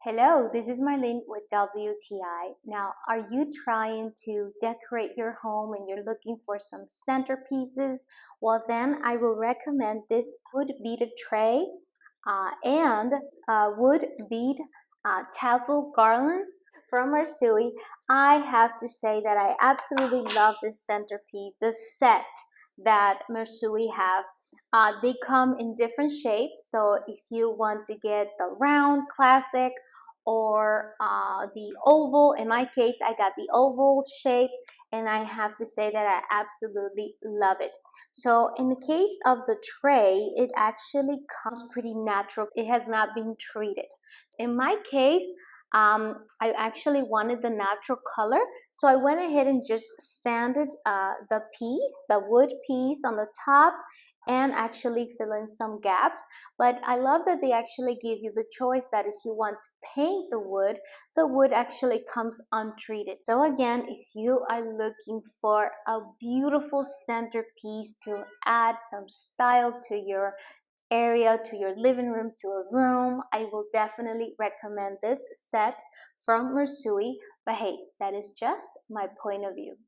Hello, this is Marlene with WTI. Now, are you trying to decorate your home and you're looking for some centerpieces? Well, then I will recommend this wood beaded tray and wood bead tassel garland from Marsui. I have to say that I absolutely love this centerpiece, the set that Marsui have. They come in different shapes, so if you want to get the round classic or the oval, in my case I got the oval shape, and I have to say that I absolutely love it. So in the case of the tray, it actually comes pretty natural. It has not been treated. In my case, I actually wanted the natural color, so I went ahead and just sanded the wood piece on the top, and actually fill in some gaps. But I love that they actually give you the choice that if you want to paint the wood actually comes untreated. So again, if you are looking for a beautiful centerpiece to add some style to your area, to your living room, to a room, I will definitely recommend this set from Marsui. But hey, that is just my point of view.